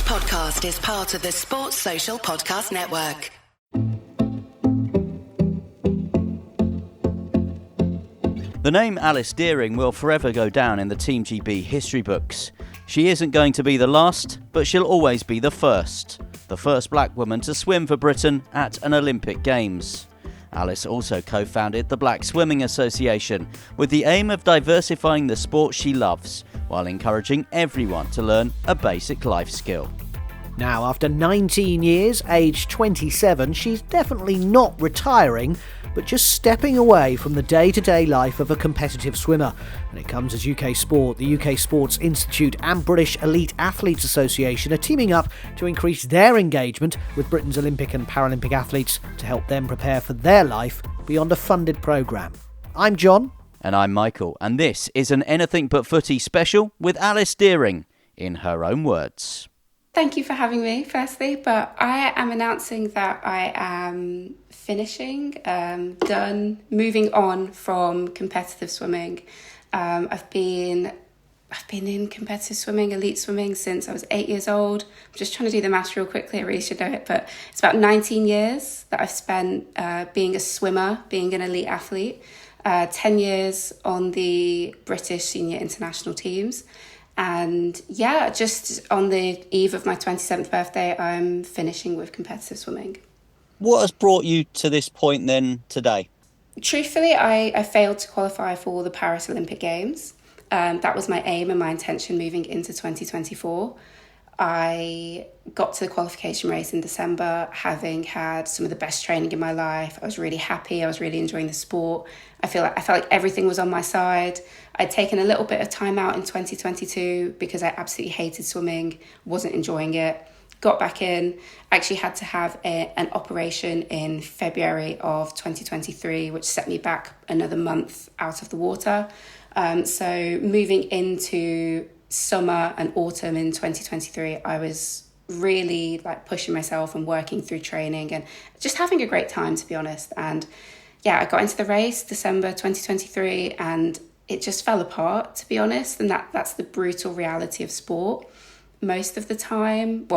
podcast is part of the Sports Social Podcast Network. The name Alice Deering will forever go down in the TeamGB history books. She isn't going to be the last, but she'll always be the first black woman to swim for Britain at an Olympic Games. Alice also co-founded the Black Swimming Association with the aim of diversifying the sport she loves, while encouraging everyone to learn a basic life skill. Now, after 19 years, aged 27, she's definitely not retiring, but just stepping away from the day-to-day life of a competitive swimmer. And it comes as UK Sport, the UK Sports Institute and British Elite Athletes Association are teaming up to increase their engagement with Britain's Olympic and Paralympic athletes to help them prepare for their life beyond a funded programme. I'm John. And I'm Michael, and this is an Anything But Footy special with Alice Deering, in her own words. Thank you for having me, firstly, but I am announcing that I am finishing, done, moving on from competitive swimming. I've been in competitive swimming, elite swimming, since I was 8 years old. I'm just trying to do the maths real quickly, I really should know it, but it's about 19 years that I've spent being a swimmer, being an elite athlete, 10 years on the British senior international teams. And yeah, just on the eve of my 27th birthday, I'm finishing with competitive swimming. What has brought you to this point then today? Truthfully, I failed to qualify for the Paris Olympic Games. That was my aim and my intention moving into 2024. I got to the qualification race in December, having had some of the best training in my life. I was really happy. I was really enjoying the sport. I felt like everything was on my side. I'd taken a little bit of time out in 2022 because I absolutely hated swimming, wasn't enjoying it. Got back in, actually had to have an operation in February of 2023, which set me back another month out of the water. So moving into summer and autumn in 2023, I was really pushing myself and working through training and just having a great time, to be honest. And yeah, I got into the race December 2023 and it just fell apart, to be honest. And that's the brutal reality of sport. Most of the time,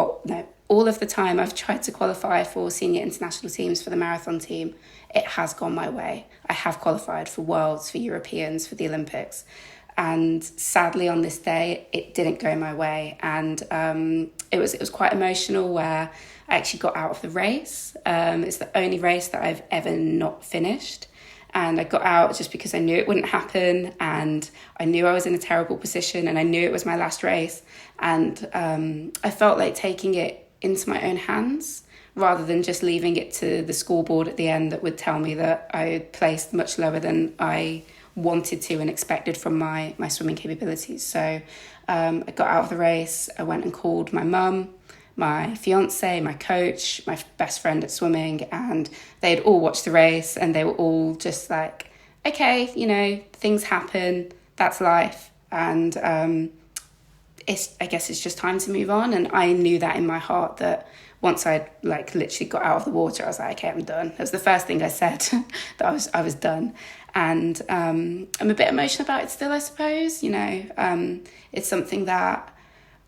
all of the time I've tried to qualify for senior international teams for the marathon team, it has gone my way. I have qualified for Worlds, for Europeans, for the Olympics. And sadly on this day, it didn't go my way. And it was quite emotional where I actually got out of the race. It's the only race that I've ever not finished. And I got out just because I knew it wouldn't happen. And I knew I was in a terrible position and I knew it was my last race. And I felt like taking it into my own hands rather than just leaving it to the scoreboard at the end that would tell me that I had placed much lower than I wanted to and expected from my swimming capabilities. So I got out of the race. I went and called my mum, my fiance, my coach, my best friend at swimming, and they'd all watched the race and they were all just like, okay, things happen, that's life. And I guess it's just time to move on. And I knew that in my heart that once I'd literally got out of the water, I was like, okay, I'm done. That was the first thing I said, that I was done. And I'm a bit emotional about it still, I suppose. It's something that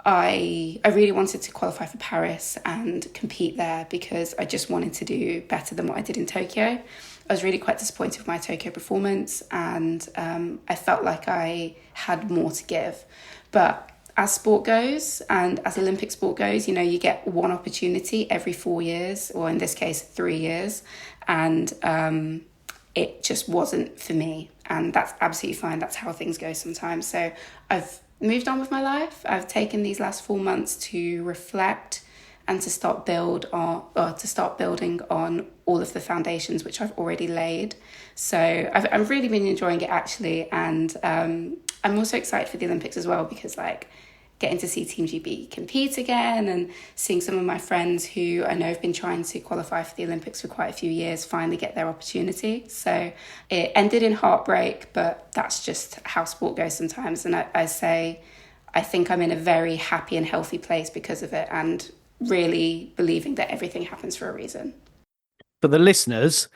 I really wanted to qualify for Paris and compete there because I just wanted to do better than what I did in Tokyo. I was really quite disappointed with my Tokyo performance and I felt like I had more to give. But as sport goes and as Olympic sport goes, you get one opportunity every 4 years, or in this case, 3 years. And it just wasn't for me. And that's absolutely fine. That's how things go sometimes. So I've moved on with my life. I've taken these last 4 months to reflect and to start building on all of the foundations which I've already laid. So I've really been enjoying it, actually. And I'm also excited for the Olympics as well because getting to see TeamGB compete again and seeing some of my friends who I know have been trying to qualify for the Olympics for quite a few years finally get their opportunity. So it ended in heartbreak, but that's just how sport goes sometimes. And I think I'm in a very happy and healthy place because of it and really believing that everything happens for a reason. For the listeners,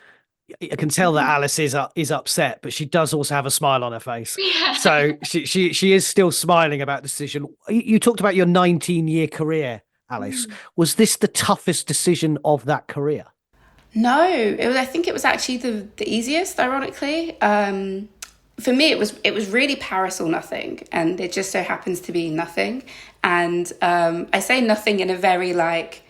I can tell that Alice is upset, but she does also have a smile on her face. Yeah. So she is still smiling about the decision. You talked about your 19-year career Alice. Was this the toughest decision of that career? No, I think it was actually the easiest, ironically. For me, it was really Paris or nothing, and it just so happens to be nothing. And I say nothing in a very like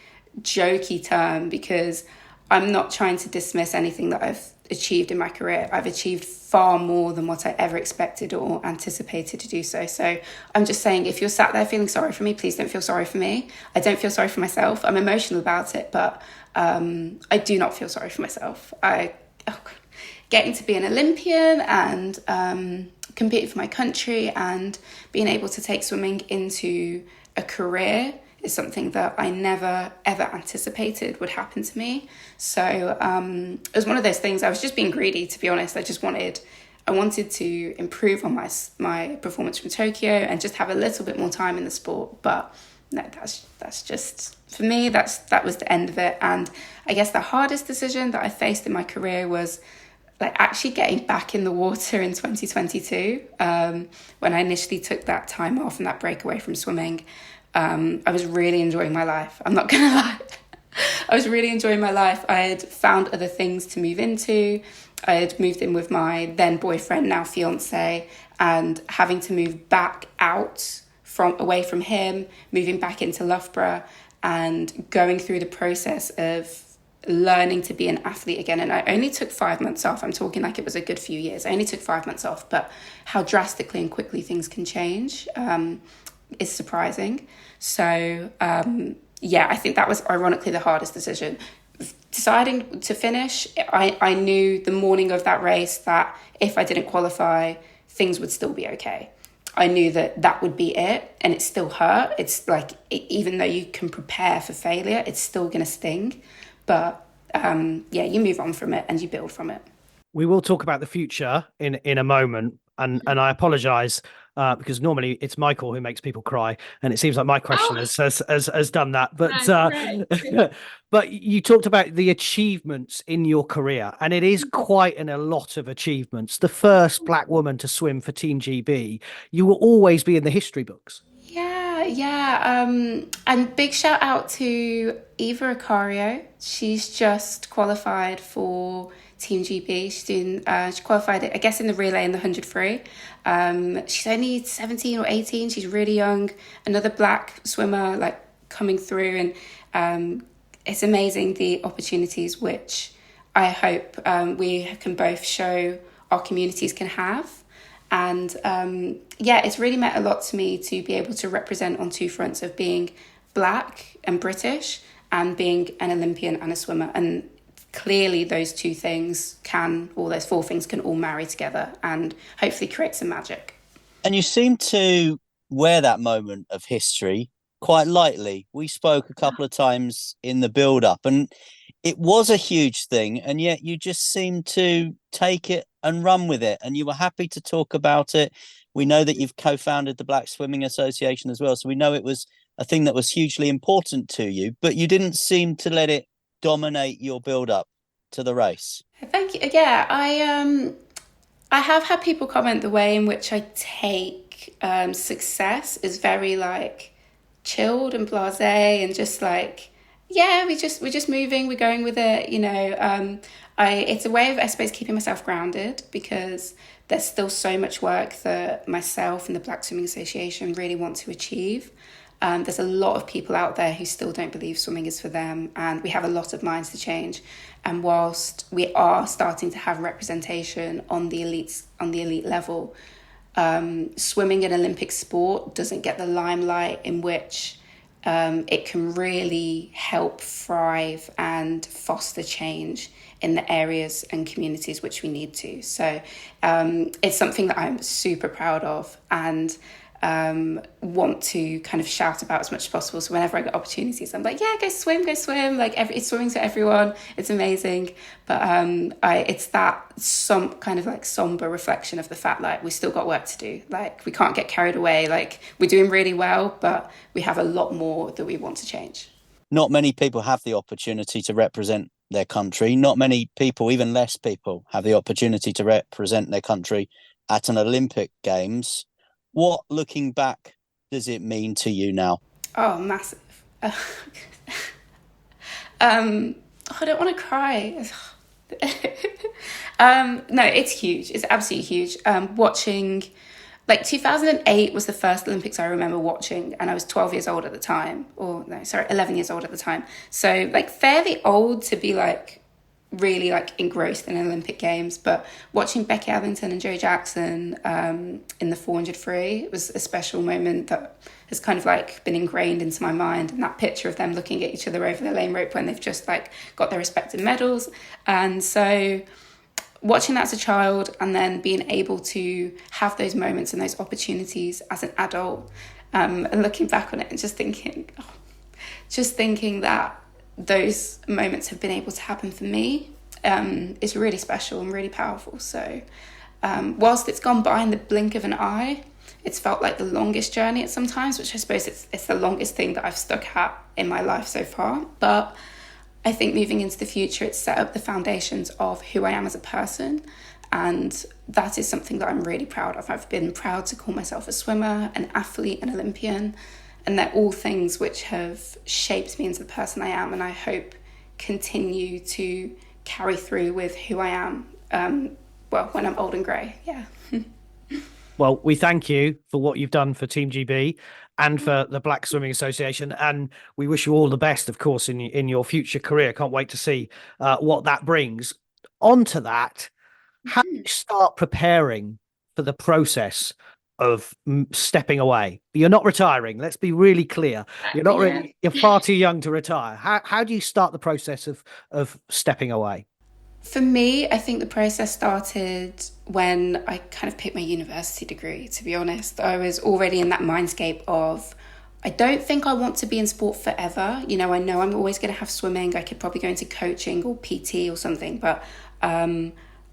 jokey term because I'm not trying to dismiss anything that I've achieved in my career. I've achieved far more than what I ever expected or anticipated to do so. So I'm just saying, if you're sat there feeling sorry for me, please don't feel sorry for me. I don't feel sorry for myself. I'm emotional about it, but I do not feel sorry for myself. Getting to be an Olympian and competing for my country and being able to take swimming into a career is something that I never, ever anticipated would happen to me. So it was one of those things. I was just being greedy, to be honest. I wanted to improve on my performance from Tokyo and just have a little bit more time in the sport. But no, that's just, for me, that was the end of it. And I guess the hardest decision that I faced in my career was like actually getting back in the water in 2022. When I initially took that time off and that break away from swimming, I was really enjoying my life. I'm not gonna lie. I was really enjoying my life. I had found other things to move into. I had moved in with my then boyfriend, now fiance, and having to move back out away from him, moving back into Loughborough and going through the process of learning to be an athlete again. And I only took 5 months off. I'm talking like it was a good few years. I only took 5 months off, but how drastically and quickly things can change is surprising. So I think that was ironically the hardest decision. Deciding to finish, I knew the morning of that race that if I didn't qualify, things would still be okay. I knew that would be it, and it still hurt. It's like, even though you can prepare for failure, it's still going to sting. But you move on from it and you build from it. We will talk about the future in a moment, and I apologise because normally it's Michael who makes people cry, and it seems like my question has done that. But but you talked about the achievements in your career, and it is quite a lot of achievements. The first black woman to swim for TeamGB, you will always be in the history books. Yeah. And big shout out to Eva Acario. She's just qualified for TeamGB. She qualified, I guess, in the relay in the 100 free. She's only 17 or 18. She's really young. Another black swimmer like coming through, and it's amazing the opportunities which I hope we can both show our communities can have. And it's really meant a lot to me to be able to represent on two fronts of being black and British and being an Olympian and a swimmer. And clearly those two things those four things can all marry together and hopefully create some magic. And you seem to wear that moment of history quite lightly. We spoke a couple of times in the build-up, and it was a huge thing, and yet you just seemed to take it and run with it, and you were happy to talk about it. We know that you've co-founded the Black Swimming Association as well, so we know it was a thing that was hugely important to you, but you didn't seem to let it dominate your build-up to the race. Thank you. Yeah, I have had people comment the way in which I take success is very like chilled and blasé and just like, we're just moving, we're going with it, it's a way of, I suppose, keeping myself grounded, because there's still so much work that myself and the Black Swimming Association really want to achieve. There's a lot of people out there who still don't believe swimming is for them, and we have a lot of minds to change. And whilst we are starting to have representation on the elite level, swimming an Olympic sport doesn't get the limelight in which it can really help thrive and foster change in the areas and communities which we need to. So it's something that I'm super proud of and want to kind of shout about as much as possible. So whenever I get opportunities, I'm like, go swim. Like it's swimming to everyone. It's amazing. But it's that some kind of like somber reflection of the fact like we still got work to do. Like we can't get carried away. Like we're doing really well, but we have a lot more that we want to change. Not many people have the opportunity to represent their country. Not many people, even less people, have the opportunity to represent their country at an Olympic Games. What, looking back, does it mean to you now? Oh, massive. I don't want to cry. No, it's huge. It's absolutely huge. Watching, like 2008 was the first Olympics I remember watching, and I was 12 years old at the time. Or no, sorry, 11 years old at the time. So like fairly old to be like really like engrossed in Olympic Games. But watching Becky Adlington and Joe Jackson in the 400 free, it was a special moment that has kind of like been ingrained into my mind. And that picture of them looking at each other over the lane rope when they've just like got their respective medals. And so watching that as a child and then being able to have those moments and those opportunities as an adult, and looking back on it and just thinking that those moments have been able to happen for me is really special and really powerful. So whilst it's gone by in the blink of an eye, it's felt like the longest journey at sometimes, which I suppose it's the longest thing that I've stuck at in my life so far. But I think moving into the future, it's set up the foundations of who I am as a person. And that is something that I'm really proud of. I've been proud to call myself a swimmer, an athlete, an Olympian. And they're all things which have shaped me into the person I am. And I hope continue to carry through with who I am, when I'm old and grey. Yeah. Well, we thank you for what you've done for TeamGB and for the Black Swimming Association, and we wish you all the best, of course, in your future career. Can't wait to see what that brings. Onto that, how do you start preparing for the process of stepping away? You're not retiring. Let's be really clear. You're not really. You're far too young to retire. How do you start the process of stepping away? For me, I think the process started when I kind of picked my university degree, to be honest. I was already in that mindscape of, I don't think I want to be in sport forever. You know I'm always going to have swimming. I could probably go into coaching or PT or something, but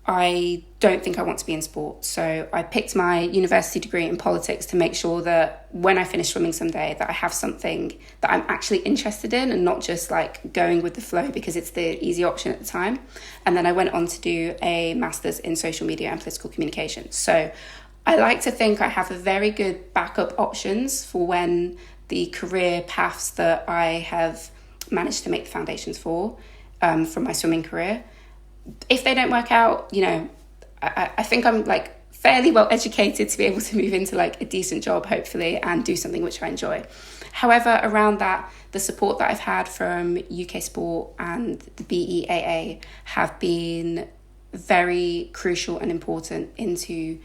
I don't think I want to be in sport. So I picked my university degree in politics to make sure that when I finish swimming someday, that I have something that I'm actually interested in and not just like going with the flow because it's the easy option at the time. And then I went on to do a master's in social media and political communication. So I like to think I have a very good backup options for when the career paths that I have managed to make the foundations for from my swimming career, if they don't work out, I think I'm like fairly well educated to be able to move into like a decent job, hopefully, and do something which I enjoy. However, around that, the support that I've had from UK Sport and the BEAA have been very crucial and important into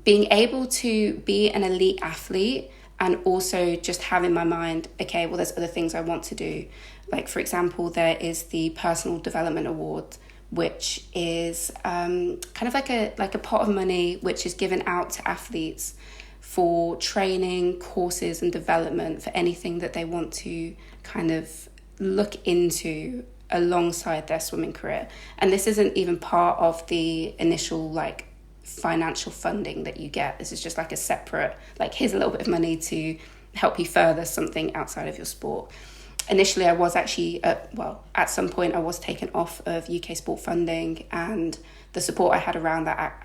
being able to be an elite athlete and also just have in my mind, okay, well, there's other things I want to do. Like, for example, there is the Personal Development Award, which is kind of like a pot of money which is given out to athletes for training, courses and development for anything that they want to kind of look into alongside their swimming career. And this isn't even part of the initial like financial funding that you get. This is just like a separate, like, here's a little bit of money to help you further something outside of your sport. Initially, I was actually, at some point, I was taken off of UK Sport funding, and the support I had around that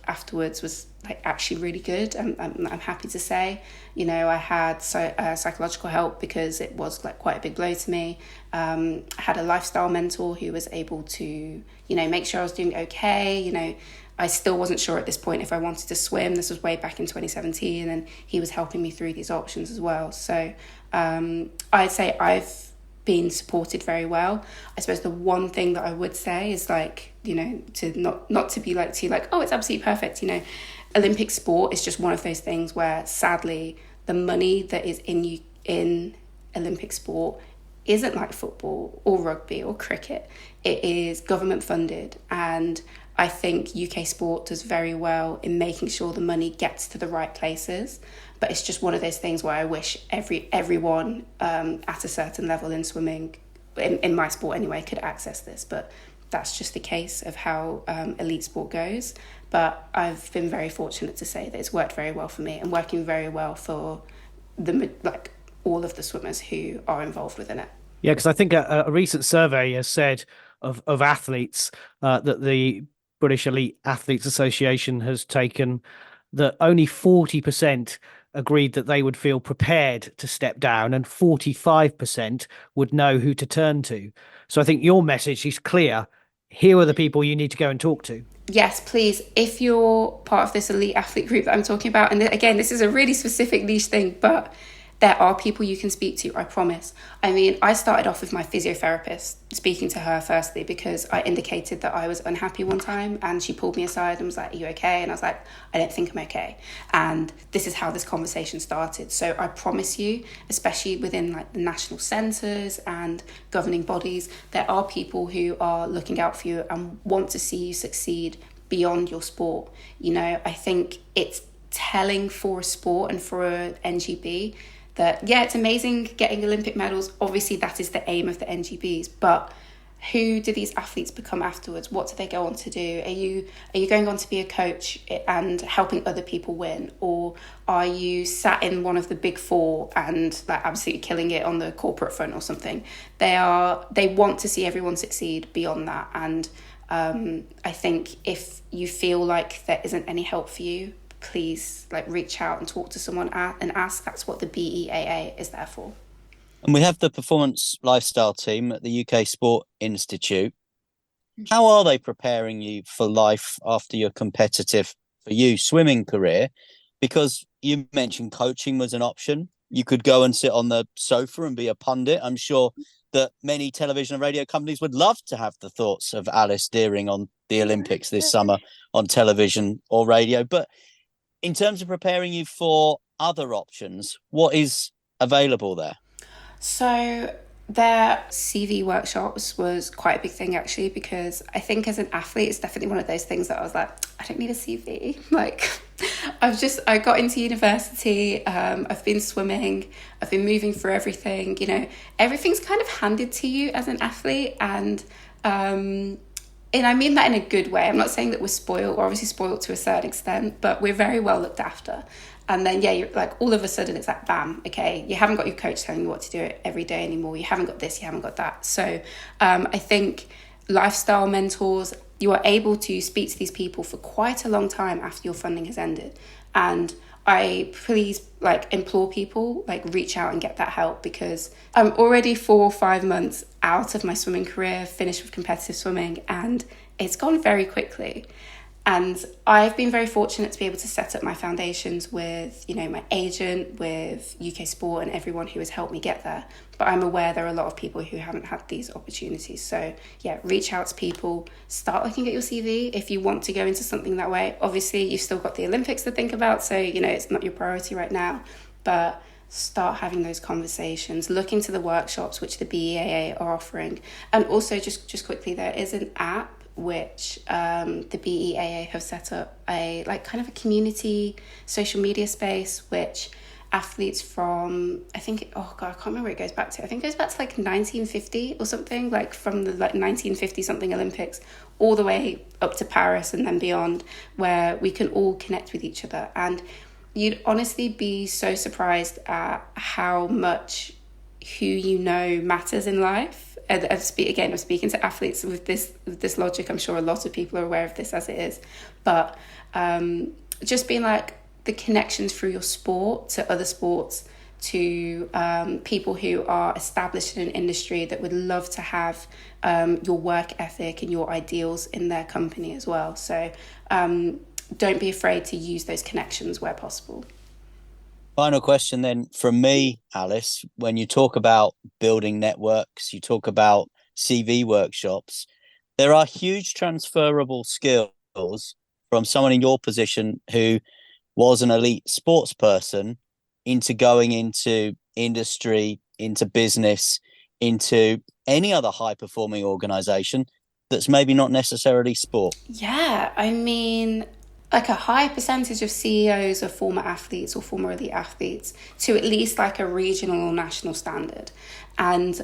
afterwards was like actually really good. I'm happy to say, I had psychological help because it was like quite a big blow to me. I had a lifestyle mentor who was able to, make sure I was doing okay. I still wasn't sure at this point if I wanted to swim. This was way back in 2017, and he was helping me through these options as well. So I'd say I've been supported very well. I suppose the one thing that I would say is like, to not to be like too like, oh, it's absolutely perfect. Olympic sport is just one of those things where sadly the money that is in Olympic sport isn't like football or rugby or cricket. It is government funded, and I think UK Sport does very well in making sure the money gets to the right places. But it's just one of those things where I wish everyone at a certain level in swimming, in my sport anyway, could access this. But that's just the case of how elite sport goes. But I've been very fortunate to say that it's worked very well for me and working very well for all of the swimmers who are involved within it. Yeah, because I think a recent survey has said of athletes that the British Elite Athletes Association has taken that only 40% agreed that they would feel prepared to step down, and 45% would know who to turn to. So I think your message is clear. Here are the people you need to go and talk to. Yes, please. If you're part of this elite athlete group that I'm talking about, and again, this is a really specific niche thing, but there are people you can speak to, I promise. I mean, I started off with my physiotherapist, speaking to her firstly because I indicated that I was unhappy one time, and she pulled me aside and was like, "Are you okay?" And I was like, "I don't think I'm okay." And this is how this conversation started. So I promise you, especially within like the national centres and governing bodies, there are people who are looking out for you and want to see you succeed beyond your sport. You know, I think it's telling for a sport and for a NGB that, yeah, it's amazing getting Olympic medals. Obviously, that is the aim of the NGBs. But who do these athletes become afterwards? What do they go on to do? Are you going on to be a coach and helping other people win? Or are you sat in one of the big four and like absolutely killing it on the corporate front or something? They want to see everyone succeed beyond that. And I think if you feel like there isn't any help for you, please like reach out and talk to someone and ask. That's what the BEAA is there for. And we have the performance lifestyle team at the UK Sport Institute. How are they preparing you for life after your competitive, for you, swimming career? Because you mentioned coaching was an option. You could go and sit on the sofa and be a pundit. I'm sure that many television and radio companies would love to have the thoughts of Alice Deering on the Olympics this summer on television or radio. But in terms of preparing you for other options, what is available there? So their CV workshops was quite a big thing actually, because I think as an athlete, it's definitely one of those things that I was like, I don't need a CV. Like I got into university, I've been swimming, I've been moving through everything, you know, everything's kind of handed to you as an athlete. And I mean that in a good way. I'm not saying that we're spoiled. We're obviously spoiled to a certain extent, but we're very well looked after. And then, yeah, you're like, all of a sudden it's like, bam, okay, you haven't got your coach telling you what to do every day anymore. You haven't got this, you haven't got that. So I think lifestyle mentors, you are able to speak to these people for quite a long time after your funding has ended. And I please implore people, reach out and get that help, because I'm already 4 or 5 months out of my swimming career, finished with competitive swimming, and it's gone very quickly. And I've been very fortunate to be able to set up my foundations with, you know, my agent, with UK Sport and everyone who has helped me get there. But I'm aware there are a lot of people who haven't had these opportunities. So yeah, reach out to people, start looking at your CV if you want to go into something that way. Obviously, you've still got the Olympics to think about, so, you know, it's not your priority right now. But start having those conversations, look into the workshops which the BEAA are offering. And also, just quickly, there is an app which the BEAA have set up, a kind of a community social media space which athletes from, I think, I can't remember where it goes back to. I think it goes back to 1950 or something, from the 1950 something Olympics all the way up to Paris and then beyond, where we can all connect with each other. And you'd honestly be so surprised at how much who you know matters in life. I'm speaking to athletes with this logic. I'm sure a lot of people are aware of this as it is. But just being the connections through your sport to other sports, to people who are established in an industry that would love to have your work ethic and your ideals in their company as well. So don't be afraid to use those connections where possible. Final question then from me, Alice. When you talk about building networks, you talk about CV workshops, there are huge transferable skills from someone in your position who was an elite sports person into going into industry, into business, into any other high-performing organisation that's maybe not necessarily sport. Yeah, I mean, a high percentage of CEOs are former athletes or former elite athletes to at least a regional or national standard. And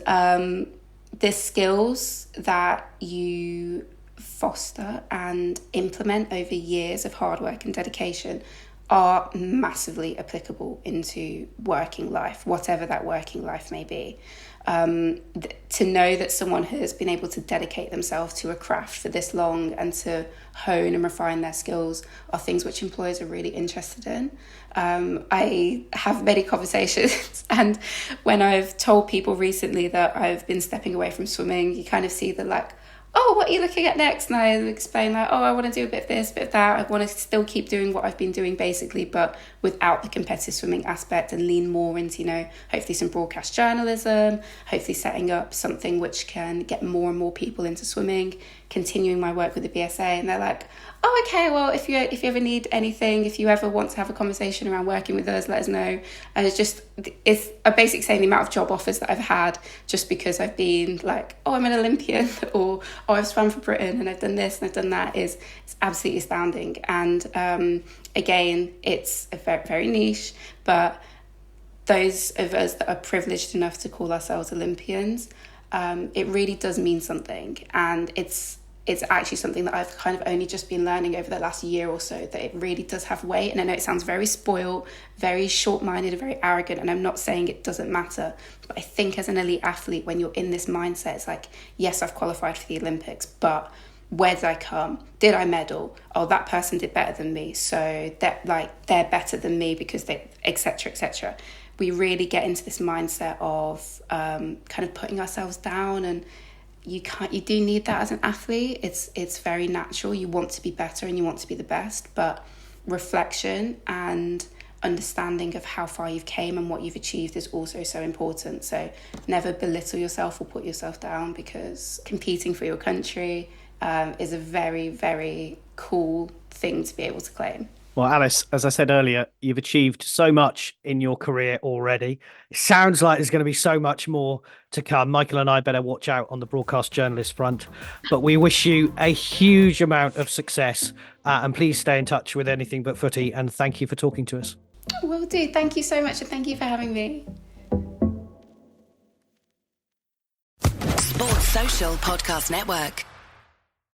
the skills that you foster and implement over years of hard work and dedication are massively applicable into working life, whatever that working life may be. To know that someone has been able to dedicate themselves to a craft for this long and to hone and refine their skills are things which employers are really interested in. I have many conversations, and when I've told people recently that I've been stepping away from swimming, you kind of see the like, oh, what are you looking at next? And I explain like, oh, I want to do a bit of this, bit of that. I want to still keep doing what I've been doing basically, but without the competitive swimming aspect, and lean more into, hopefully some broadcast journalism, hopefully setting up something which can get more and more people into swimming, continuing my work with the BSA. And they're like, oh, okay, well, if you ever need anything, if you ever want to have a conversation around working with us, let us know. And it's a basic saying, the amount of job offers that I've had just because I've been like, oh, I'm an Olympian, or oh, I've swam for Britain and I've done this and I've done that it's absolutely astounding. And again, it's a very, very niche, but those of us that are privileged enough to call ourselves Olympians, it really does mean something. And it's actually something that I've kind of only just been learning over the last year or so, that it really does have weight. And I know it sounds very spoiled, very short-minded and very arrogant, and I'm not saying it doesn't matter, but I think as an elite athlete, when you're in this mindset, it's like, yes, I've qualified for the Olympics, but where did I come? Did I medal? Oh, that person did better than me, so that they're better than me because they, etc., etc. We really get into this mindset of kind of putting ourselves down, and you do need that as an athlete. It's very natural. You want to be better and you want to be the best, but reflection and understanding of how far you've came and what you've achieved is also so important. So never belittle yourself or put yourself down, because competing for your country is a very, very cool thing to be able to claim. Well, Alice, as I said earlier, you've achieved so much in your career already. It sounds like there's going to be so much more to come. Michael and I better watch out on the broadcast journalist front, but we wish you a huge amount of success, and please stay in touch with Anything But Footy, and thank you for talking to us. Will do. Thank you so much, and thank you for having me. Sports Social Podcast Network.